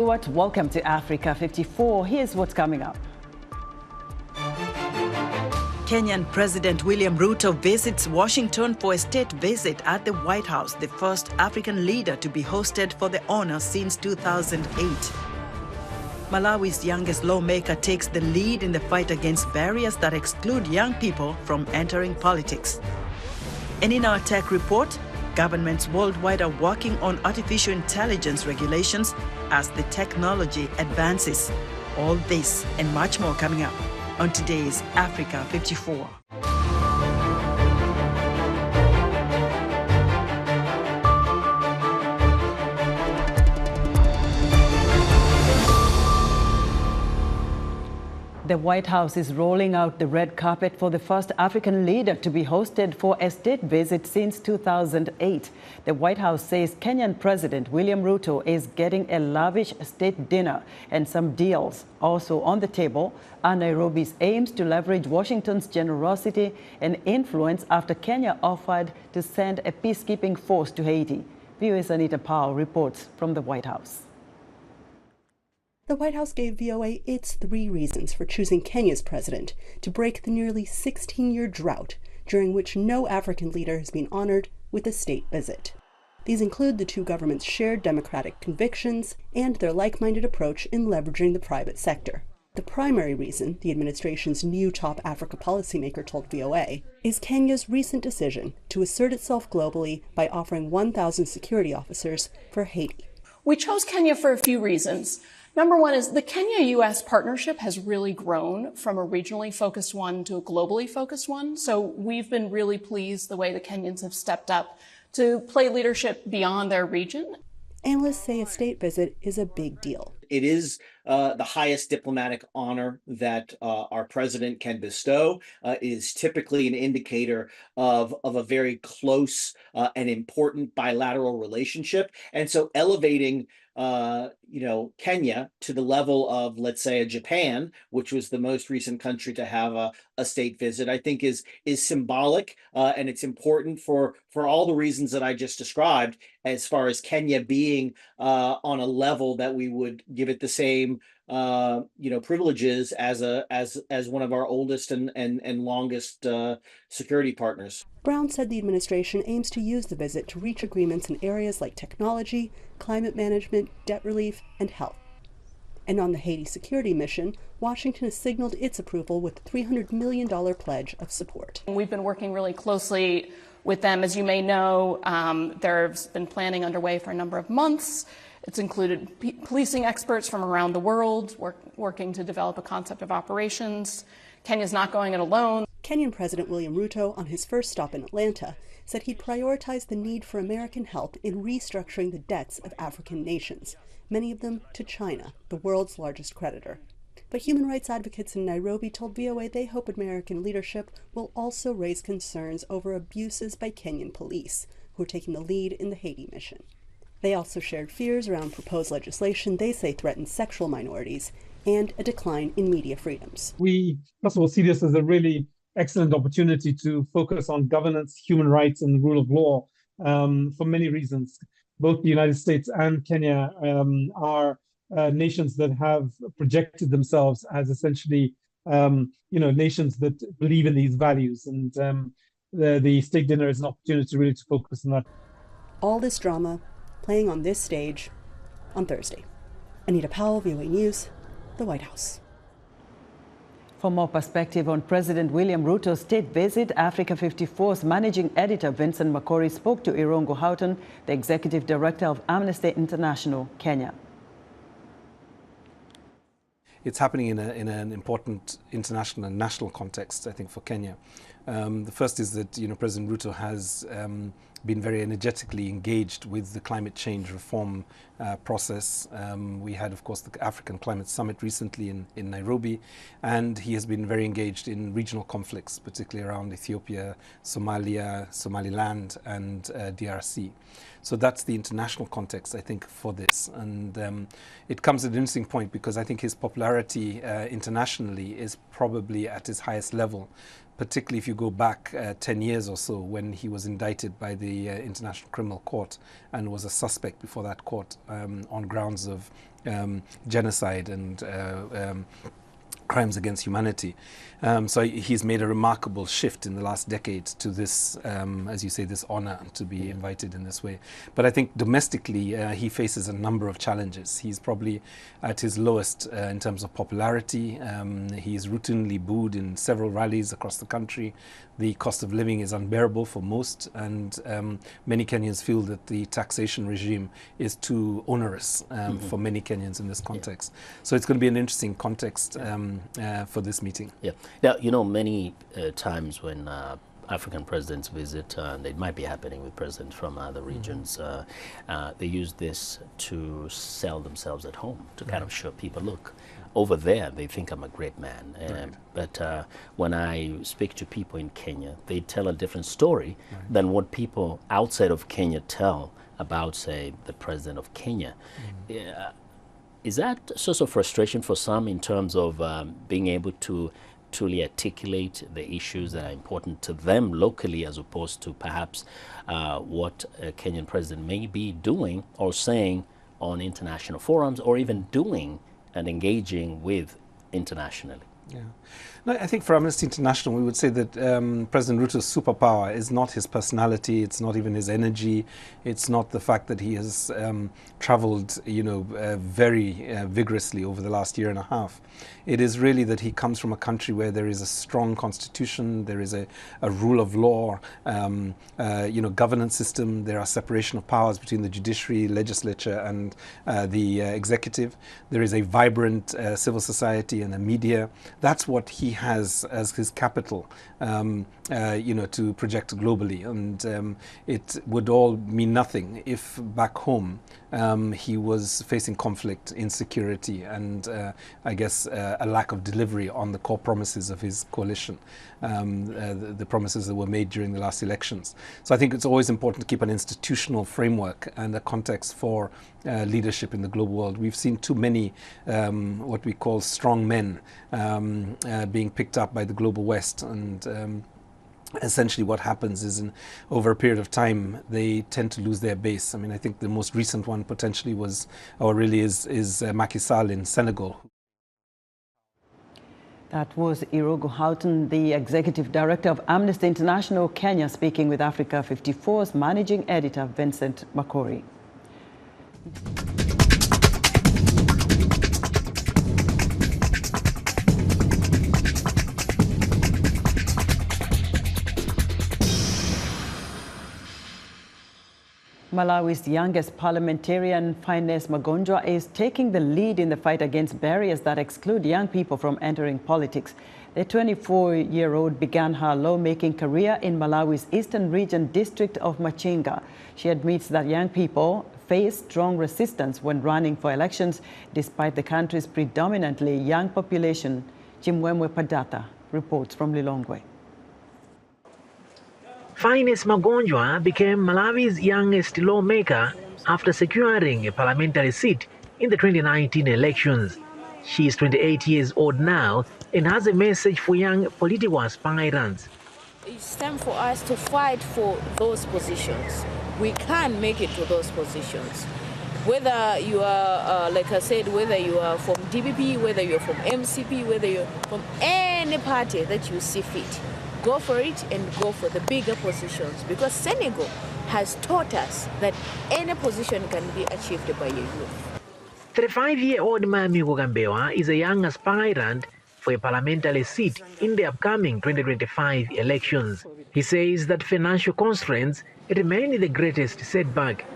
Welcome to Africa 54. Here's what's coming up. Kenyan President William Ruto visits Washington for a state visit at the White House, the first African leader to be hosted for the honor since 2008. Malawi's youngest lawmaker takes the lead in the fight against barriers that exclude young people from entering politics. And in our tech report, governments worldwide are working on artificial intelligence regulations as the technology advances. All this and much more coming up on today's Africa 54. The White House is rolling out the red carpet for the first African leader to be hosted for a state visit since 2008. The White House says Kenyan President William Ruto is getting a lavish state dinner, and some deals also on the table are Nairobi's aims to leverage Washington's generosity and influence after Kenya offered to send a peacekeeping force to Haiti. VOA's Anita Powell reports from the White House. The White House gave VOA its 3 reasons for choosing Kenya's president to break the nearly 16-year drought during which no African leader has been honored with a state visit. These include the 2 governments' shared democratic convictions and their like-minded approach in leveraging the private sector. The primary reason, the administration's new top Africa policymaker told VOA, is Kenya's recent decision to assert itself globally by offering 1,000 security officers for Haiti. We chose Kenya for a few reasons. Number one is the Kenya-U.S. partnership has really grown from a regionally focused one to a globally focused one. So we've been really pleased the way the Kenyans have stepped up to play leadership beyond their region. Analysts say a state visit is a big deal. It is the highest diplomatic honor that our president can bestow. It is typically an indicator of a very close and important bilateral relationship. And so elevating Kenya to the level of, let's say, a Japan, which was the most recent country to have a state visit, I think is symbolic, and it's important for all the reasons that I just described, as far as Kenya being on a level that we would give it the same privileges as one of our oldest and longest security partners. Brown said the administration aims to use the visit to reach agreements in areas like technology, climate management, debt relief, and health. And on the Haiti security mission, Washington has signaled its approval with a $300 million pledge of support. We've been working really closely with them. As you may know, there's been planning underway for a number of months. It's included policing experts from around the world working to develop a concept of operations. Kenya's not going it alone. Kenyan President William Ruto, on his first stop in Atlanta, said he'd prioritize the need for American help in restructuring the debts of African nations, many of them to China, the world's largest creditor. But human rights advocates in Nairobi told VOA they hope American leadership will also raise concerns over abuses by Kenyan police, who are taking the lead in the Haiti mission. They also shared fears around proposed legislation they say threatens sexual minorities and a decline in media freedoms. We, first of all, see this as a really excellent opportunity to focus on governance, human rights, and the rule of law for many reasons. Both the United States and Kenya are nations that have projected themselves as essentially, nations that believe in these values. And the state dinner is an opportunity really to focus on that. All this drama playing on this stage on Thursday. Anita Powell, VOA News, the White House. For more perspective on President William Ruto's state visit, Africa 54's managing editor Vincent Makori spoke to Irongo Houghton, the executive director of Amnesty International, Kenya. It's happening in an important international and national context, I think, for Kenya. The first is that President Ruto has been very energetically engaged with the climate change reform process. We had, of course, the African Climate Summit recently in Nairobi, and he has been very engaged in regional conflicts, particularly around Ethiopia, Somalia, Somaliland, and DRC. So that's the international context, I think, for this. And it comes at an interesting point because I think his popularity internationally is probably at his highest level, particularly if you go back 10 years or so when he was indicted by the the International Criminal Court and was a suspect before that court on grounds of genocide and crimes against humanity. So he's made a remarkable shift in the last decade to this, as you say, this honor to be invited in this way. But I think domestically, he faces a number of challenges. He's probably at his lowest in terms of popularity. He's routinely booed in several rallies across the country. The cost of living is unbearable for most, and many Kenyans feel that the taxation regime is too onerous for many Kenyans in this context. So it's going to be an interesting context for this meeting. Yeah. Now, you know, many times when African presidents visit, and it might be happening with presidents from other regions, they use this to sell themselves at home, to kind of show people, look, over there they think I'm a great man. But when I speak to people in Kenya, they tell a different story than what people outside of Kenya tell about, say, the president of Kenya. Is that a source of frustration for some in terms of being able to truly articulate the issues that are important to them locally, as opposed to perhaps what a Kenyan president may be doing or saying on international forums, or even doing and engaging with internationally? Yeah. No, I think for Amnesty International, we would say that President Ruto's superpower is not his personality, it's not even his energy, it's not the fact that he has traveled, you know, very vigorously over the last year and a half. It is really that he comes from a country where there is a strong constitution, there is a rule of law, you know, governance system, there are separation of powers between the judiciary, legislature and the executive. There is a vibrant civil society and a media. That's what he has as his capital, you know, to project globally. And it would all mean nothing if back home he was facing conflict, insecurity, and I guess a lack of delivery on the core promises of his coalition, the promises that were made during the last elections. So I think it's always important to keep an institutional framework and a context for leadership in the global world. We've seen too many what we call strong men being picked up by the global West, and essentially what happens is over a period of time they tend to lose their base. I mean, I think the most recent one potentially was, or really is Macky Sall in Senegal. That was Irungu Houghton, the Executive Director of Amnesty International Kenya, speaking with Africa 54's Managing Editor Vincent Makori. Malawi's youngest parliamentarian, Finesse Magonjwa, is taking the lead in the fight against barriers that exclude young people from entering politics. The 24-year-old began her lawmaking career in Malawi's Eastern Region district of Machinga. She admits that young people face strong resistance when running for elections, despite the country's predominantly young population. Chimwemwe Padata reports from Lilongwe. Finesse Magonjwa became Malawi's youngest lawmaker after securing a parliamentary seat in the 2019 elections. She is 28 years old now and has a message for young political aspirants. It's time for us to fight for those positions. We can make it to those positions. Whether you are, like I said, whether you are from DPP, whether you're from MCP, whether you're from any party that you see fit, go for it and go for the bigger positions, because Senegal has taught us that any position can be achieved by your youth. 35-year-old Mami Kugambewa is a young aspirant for a parliamentary seat in the upcoming 2025 elections. He says that financial constraints remain the greatest setback.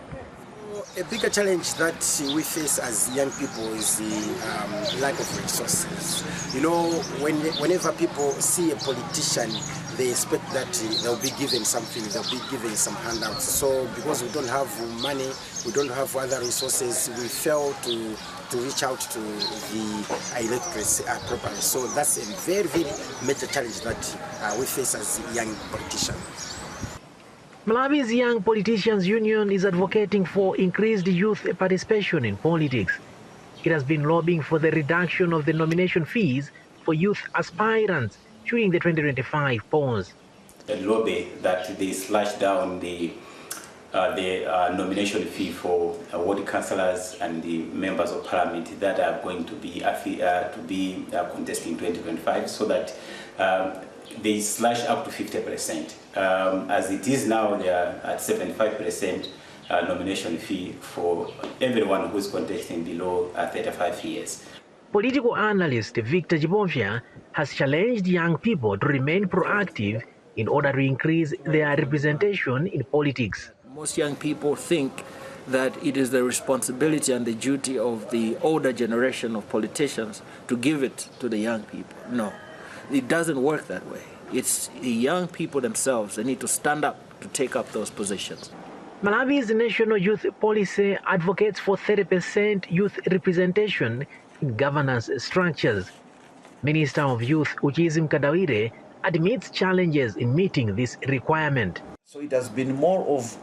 A bigger challenge that we face as young people is the lack of resources. You know, whenever people see a politician, they expect that they'll be given something, they'll be given some handouts. So because we don't have money, we don't have other resources, we fail to reach out to the electorates properly. So that's a very, very major challenge that we face as young politicians. Malawi's Young Politicians Union is advocating for increased youth participation in politics. It has been lobbying for the reduction of the nomination fees for youth aspirants during the 2025 polls. A lobby that they slash down the the nomination fee for ward councillors and the members of parliament that are going to be contesting in 2025, so that they slash up to 50%. As it is now, they are at 75% nomination fee for everyone who is contesting below 35 years. Political analyst Victor Jibovia has challenged young people to remain proactive in order to increase their representation in politics. Most young people think that it is the responsibility and the duty of the older generation of politicians to give it to the young people. No, it doesn't work that way. It's the young people themselves. They need to stand up to take up those positions. Malawi's national youth policy advocates for 30% youth representation in governance structures. Minister of Youth Uchizim Kadawire admits challenges in meeting this requirement. So it has been more of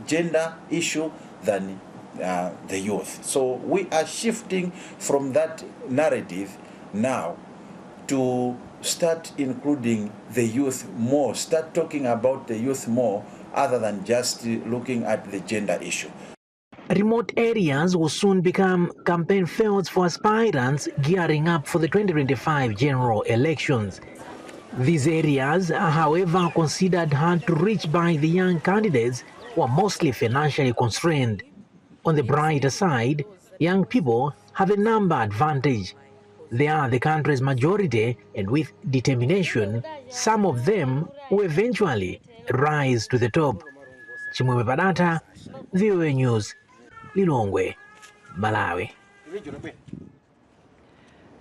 gender issue than the youth. So we are shifting from that narrative now to start including the youth more, start talking about the youth more other than just looking at the gender issue. Remote areas will soon become campaign fields for aspirants gearing up for the 2025 general elections. These areas are, however, considered hard to reach by the young candidates who are mostly financially constrained. On the brighter side, young people have a number advantage. They are the country's majority, and with determination, some of them will eventually rise to the top. Chimwemwe Padata, VOA News, Lilongwe, Malawi.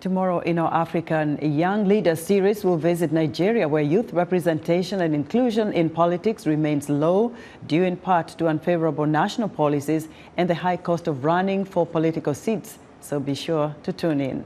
Tomorrow in our African Young Leaders series, we'll visit Nigeria, where youth representation and inclusion in politics remains low, due in part to unfavorable national policies and the high cost of running for political seats. So be sure to tune in.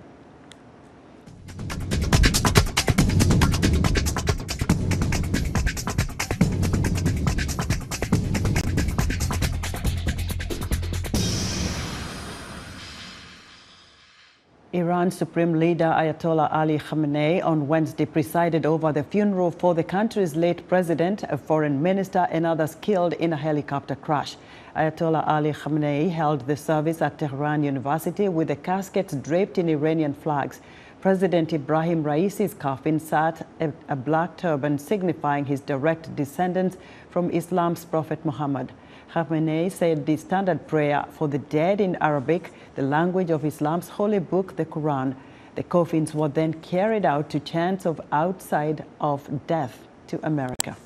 Iran's Supreme Leader Ayatollah Ali Khamenei on Wednesday presided over the funeral for the country's late president, a foreign minister, and others killed in a helicopter crash. Ayatollah Ali Khamenei held the service at Tehran University with the caskets draped in Iranian flags. President Ibrahim Raisi's coffin sat a black turban signifying his direct descendants from Islam's Prophet Muhammad. Khamenei said the standard prayer for the dead in Arabic, the language of Islam's holy book, the Quran. The coffins were then carried out to chants of outside of death to America.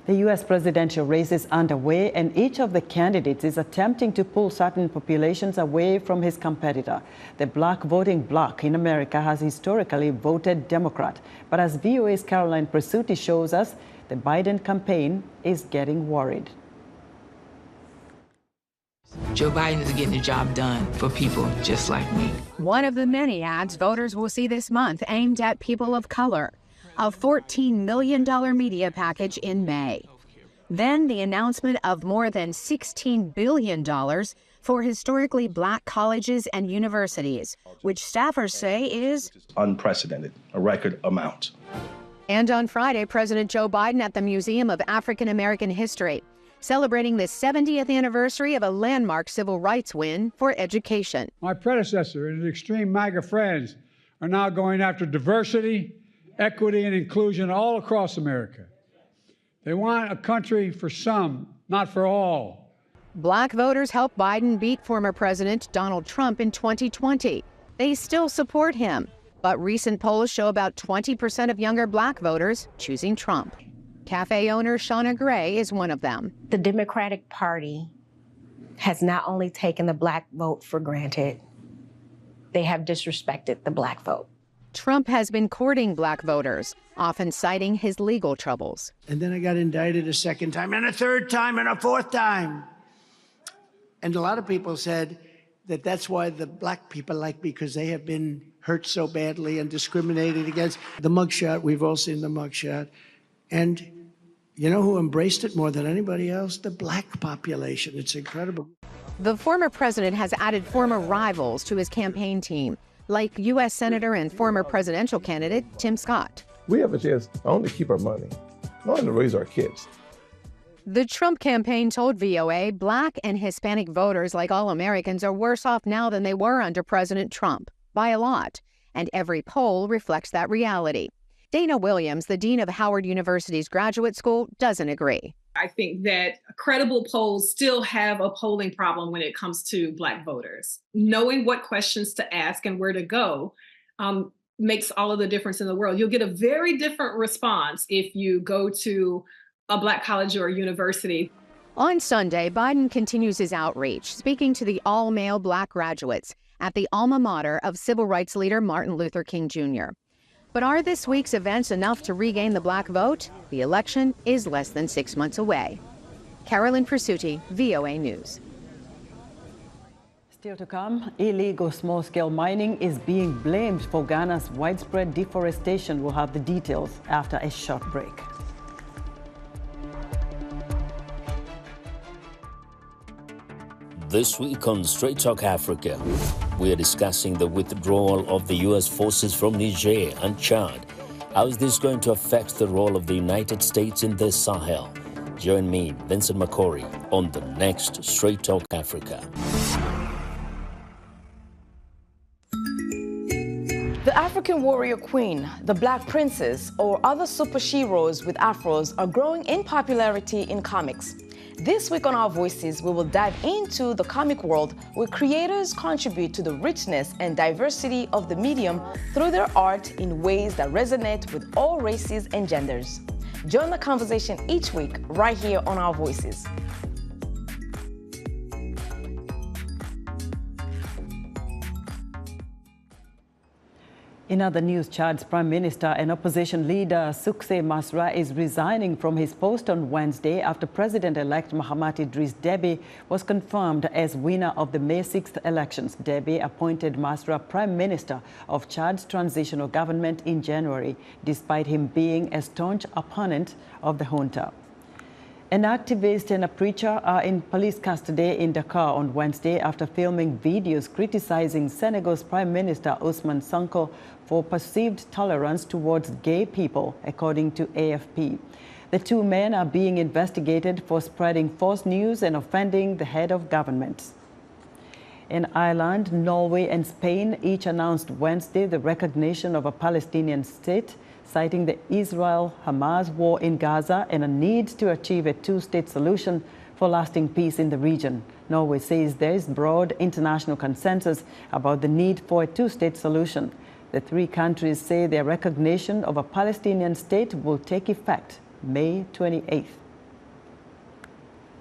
The U.S. presidential race is underway, and each of the candidates is attempting to pull certain populations away from his competitor. The black voting bloc in America has historically voted Democrat, but as VOA's Caroline Presutti shows us, the Biden campaign is getting worried. Joe Biden is getting the job done for people just like me. One of the many ads voters will see this month aimed at people of color. A $14 million media package in May. Then the announcement of more than $16 billion for historically black colleges and universities, which staffers say is unprecedented, a record amount. And on Friday, President Joe Biden at the Museum of African American History, celebrating the 70th anniversary of a landmark civil rights win for education. My predecessor and his extreme MAGA friends are now going after diversity, equity, and inclusion all across America. They want a country for some, not for all. Black voters helped Biden beat former President Donald Trump in 2020. They still support him, but recent polls show about 20% of younger black voters choosing Trump. Cafe owner Shauna Gray is one of them. The Democratic Party has not only taken the black vote for granted, they have disrespected the black vote. Trump has been courting black voters, often citing his legal troubles. And then I got indicted a second time, and a third time, and a fourth time. And a lot of people said that that's why the black people like me, because they have been hurt so badly and discriminated against. The mugshot, we've all seen the mugshot. And you know who embraced it more than anybody else? The black population. It's incredible. The former president has added former rivals to his campaign team, like U.S. Senator and former presidential candidate Tim Scott. We have a chance not only to keep our money, not only to raise our kids, The Trump campaign told VOA Black and Hispanic voters, like all Americans, are worse off now than they were under President Trump, by a lot. And every poll reflects that reality. Dana Williams, the dean of Howard University's graduate school, doesn't agree. I think that credible polls still have a polling problem when it comes to Black voters. Knowing what questions to ask and where to go makes all of the difference in the world. You'll get a very different response if you go to a Black college or a university. On Sunday, Biden continues his outreach, speaking to the all-male Black graduates at the alma mater of civil rights leader Martin Luther King Jr. But are this week's events enough to regain the Black vote? The election is less than 6 months away. Carolyn Presutti, VOA News. Still to come, illegal small-scale mining is being blamed for Ghana's widespread deforestation. We'll have the details after a short break. This week on Straight Talk Africa, we are discussing the withdrawal of the U.S. forces from Niger and Chad. How is this going to affect the role of the United States in the Sahel? Join me, Vincent Makori, on the next Straight Talk Africa. The African warrior queen, the Black Princess, or other super sheroes with afros are growing in popularity in comics. This week on Our Voices, we will dive into the comic world where creators contribute to the richness and diversity of the medium through their art in ways that resonate with all races and genders. Join the conversation each week right here on Our Voices. In other news, Chad's Prime Minister and opposition leader Succe Masra is resigning from his post on Wednesday after President-elect Mahamat Idris Deby was confirmed as winner of the May 6th elections. Deby appointed Masra Prime Minister of Chad's transitional government in January, despite him being a staunch opponent of the junta. An activist and a preacher are in police custody in Dakar on Wednesday after filming videos criticizing Senegal's Prime Minister Ousmane Sonko for perceived tolerance towards gay people, according to AFP. The two men are being investigated for spreading false news and offending the head of government. In Ireland, Norway and Spain each announced Wednesday the recognition of a Palestinian state, citing the Israel-Hamas war in Gaza and a need to achieve a two-state solution for lasting peace in the region. Norway says there is broad international consensus about the need for a two-state solution. The three countries say their recognition of a Palestinian state will take effect May 28th.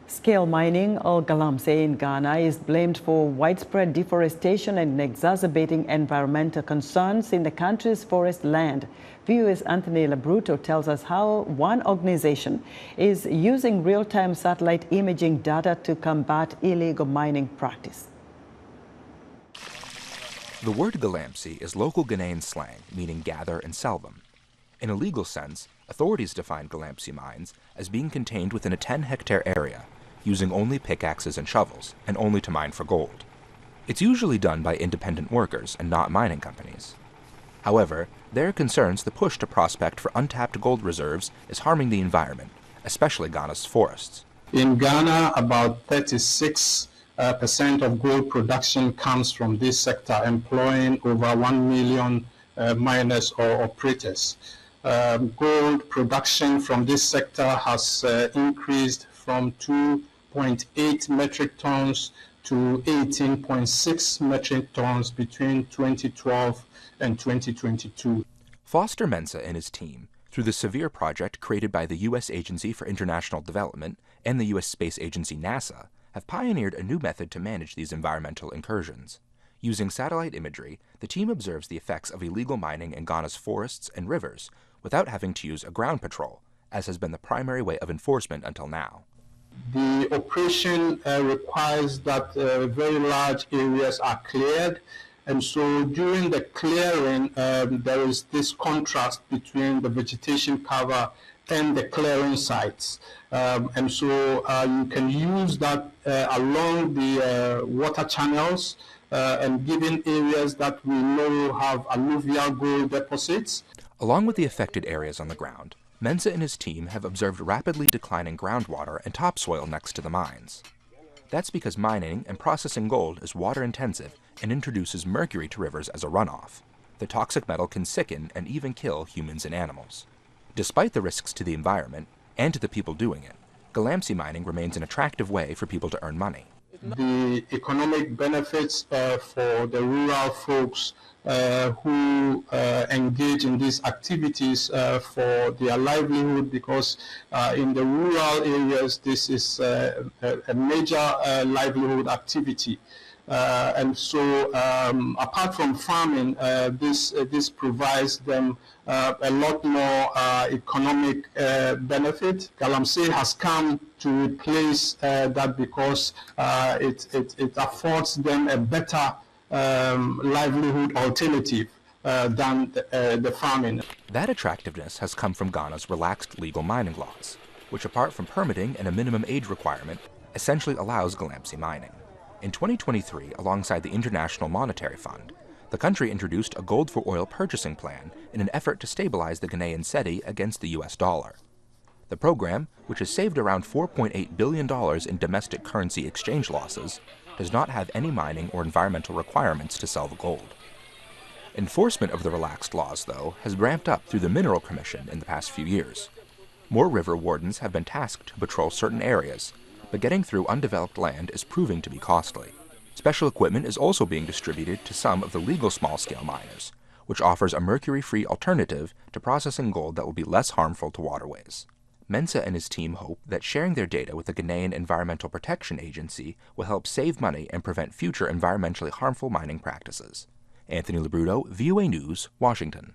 Scale mining, or galamsey in Ghana, is blamed for widespread deforestation and exacerbating environmental concerns in the country's forest land. VOA's Anthony Labruto tells us how one organization is using real-time satellite imaging data to combat illegal mining practice. The word galamsey is local Ghanaian slang, meaning gather and sell them. In a legal sense, authorities define galamsey mines as being contained within a 10-hectare area, using only pickaxes and shovels, and only to mine for gold. It's usually done by independent workers and not mining companies. However, there are concerns the push to prospect for untapped gold reserves is harming the environment, especially Ghana's forests. In Ghana, about 36% of gold production comes from this sector, employing over 1 million miners or operators. Gold production from this sector has increased from 2.8 metric tons to 18.6 metric tons between 2012 and 2022. Foster Mensah and his team, through the SEVERE project created by the U.S. Agency for International Development and the U.S. Space Agency NASA, have pioneered a new method to manage these environmental incursions. Using satellite imagery, the team observes the effects of illegal mining in Ghana's forests and rivers without having to use a ground patrol, as has been the primary way of enforcement until now. The operation requires that very large areas are cleared, and so during the clearing there is this contrast between the vegetation cover and the clearing sites, and so you can use that along the water channels and given areas that we know have alluvial gold deposits. Along with the affected areas on the ground, Mensah and his team have observed rapidly declining groundwater and topsoil next to the mines. That's because mining and processing gold is water-intensive and introduces mercury to rivers as a runoff. The toxic metal can sicken and even kill humans and animals. Despite the risks to the environment and to the people doing it, Galamsey mining remains an attractive way for people to earn money. The economic benefits for the rural folks who engage in these activities for their livelihood, because in the rural areas this is a major livelihood activity. And so apart from farming, this provides them a lot more economic benefit. Galamsey has come to replace that because it affords them a better livelihood alternative than the farming. That attractiveness has come from Ghana's relaxed legal mining laws, which apart from permitting and a minimum age requirement, essentially allows Galamsey mining. In 2023, alongside the International Monetary Fund, the country introduced a gold for oil purchasing plan in an effort to stabilize the Ghanaian cedi against the US dollar. The program, which has saved around $4.8 billion in domestic currency exchange losses, does not have any mining or environmental requirements to sell the gold. Enforcement of the relaxed laws, though, has ramped up through the Mineral Commission in the past few years. More river wardens have been tasked to patrol certain areas, but getting through undeveloped land is proving to be costly. Special equipment is also being distributed to some of the legal small-scale miners, which offers a mercury-free alternative to processing gold that will be less harmful to waterways. Mensah and his team hope that sharing their data with the Ghanaian Environmental Protection Agency will help save money and prevent future environmentally harmful mining practices. Anthony Labruto, VOA News, Washington.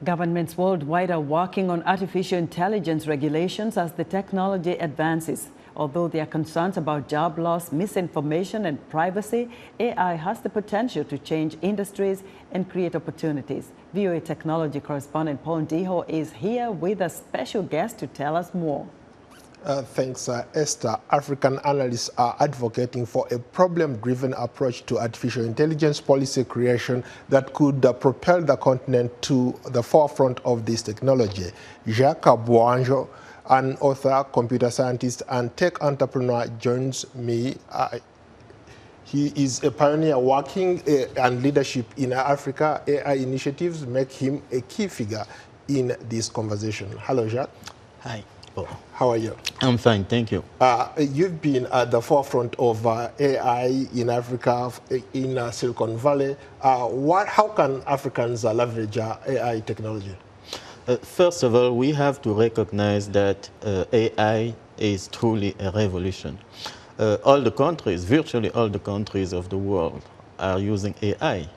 Governments worldwide are working on artificial intelligence regulations as the technology advances. Although there are concerns about job loss, misinformation, and privacy, AI has the potential to change industries and create opportunities. VOA technology correspondent Paul Ndiho is here with a special guest to tell us more. Thanks, Esther. African analysts are advocating for a problem-driven approach to artificial intelligence policy creation that could propel the continent to the forefront of this technology. Jacques Bouanjo, an author, computer scientist, and tech entrepreneur, joins me. He is a pioneer working and leadership in Africa. AI initiatives make him a key figure in this conversation. Hello, Jacques. Hi. How are you? I'm fine, thank you. You've been at the forefront of AI in Africa, in Silicon Valley. How can Africans leverage AI technology? First of all, we have to recognize that AI is truly a revolution. All the countries, virtually all the countries of the world are using AI.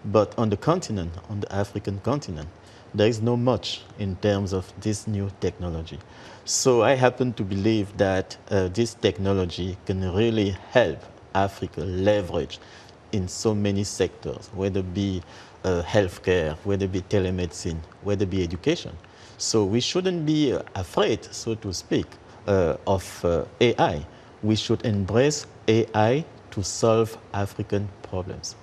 But on the continent, on the African continent, there is not much in terms of this new technology. So I happen to believe that this technology can really help Africa leverage in so many sectors, whether it be healthcare, whether it be telemedicine, whether it be education. So we shouldn't be afraid, so to speak, of AI. We should embrace AI to solve African problems.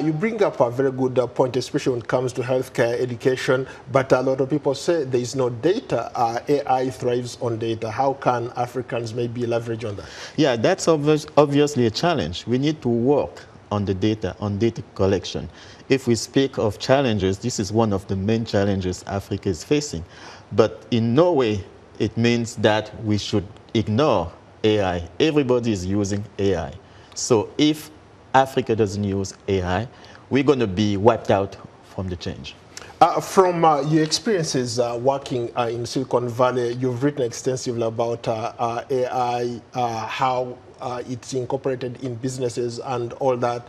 You bring up a very good point, especially when it comes to healthcare, education, but a lot of people say there is no data. AI thrives on data. How can Africans maybe leverage on that? Yeah, that's obviously a challenge. We need to work on the data, on data collection. If we speak of challenges, this is one of the main challenges Africa is facing. But in no way it means that we should ignore AI. Everybody is using AI. So if Africa doesn't use AI, we're going to be wiped out from the change. From your experiences working in Silicon Valley, you've written extensively about AI, how it's incorporated in businesses and all that.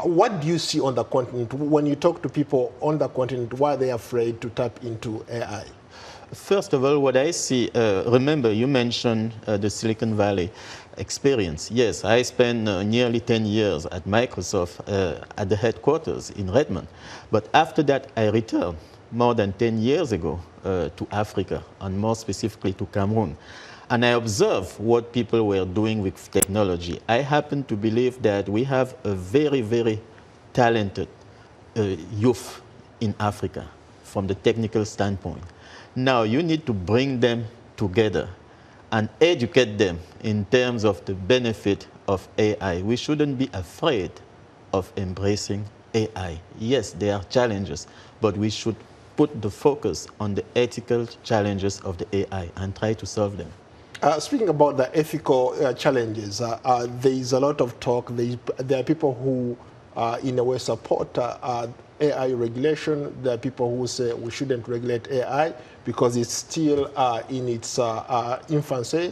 What do you see on the continent? When you talk to people on the continent, why are they afraid to tap into AI? First of all, what I see, remember you mentioned the Silicon Valley experience. Yes, I spent nearly 10 years at Microsoft at the headquarters in Redmond. But after that, I returned more than 10 years ago to Africa, and more specifically to Cameroon. And I observed what people were doing with technology. I happen to believe that we have a very, very talented youth in Africa. from the technical standpoint. Now you need to bring them together and educate them in terms of the benefit of AI. We shouldn't be afraid of embracing AI. Yes, there are challenges, but we should put the focus on the ethical challenges of the AI and try to solve them. Speaking about the ethical challenges, there is a lot of talk. There are people who, in a way, support AI regulation. There are people who say we shouldn't regulate AI because it's still in its infancy.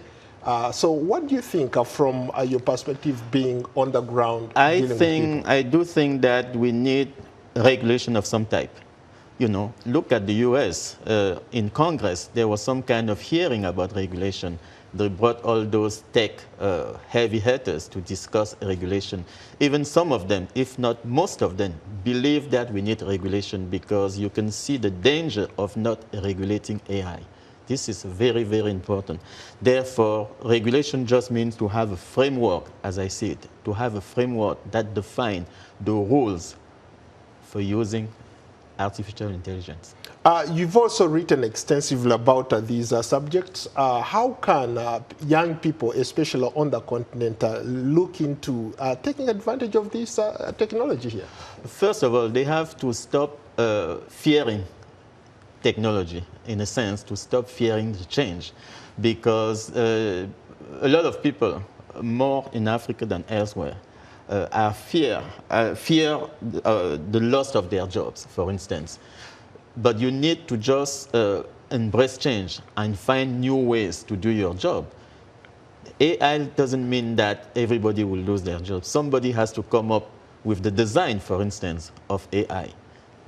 So what do you think from your perspective being on the ground? I do think that we need regulation of some type. You know, look at the US. In Congress, there was some kind of hearing about regulation. They brought all those tech heavy hitters to discuss regulation. Even some of them, if not most of them, believe that we need regulation because you can see the danger of not regulating AI. This is very, very important. Therefore, regulation just means to have a framework, as I see it, to have a framework that defines the rules for using artificial intelligence. You've also written extensively about these subjects. How can young people, especially on the continent, look into taking advantage of this technology here? First of all, they have to stop fearing technology, in a sense, to stop fearing the change. Because a lot of people, more in Africa than elsewhere, fear the loss of their jobs, for instance. But you need to just embrace change and find new ways to do your job. AI doesn't mean that everybody will lose their job. Somebody has to come up with the design, for instance, of AI.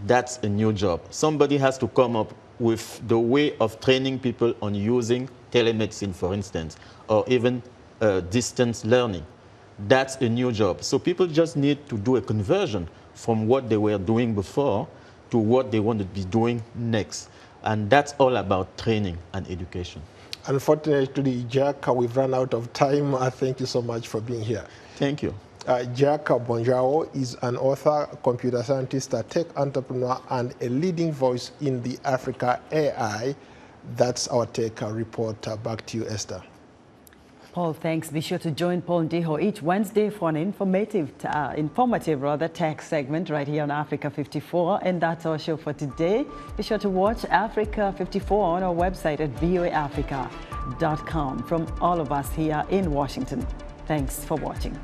That's a new job. Somebody has to come up with the way of training people on using telemedicine, for instance, or even distance learning. That's a new job. So people just need to do a conversion from what they were doing before to what they want to be doing next. And that's all about training and education. Unfortunately, Jack, we've run out of time. Thank you so much for being here. Thank you. Jack Bonjao is an author, computer scientist, a tech entrepreneur, and a leading voice in the Africa AI. That's our tech report. Back to you, Esther. Paul, thanks. Be sure to join Paul Ndiho each Wednesday for an informative tech segment right here on Africa 54. And that's our show for today. Be sure to watch Africa 54 on our website at voaafrica.com. From all of us here in Washington, thanks for watching.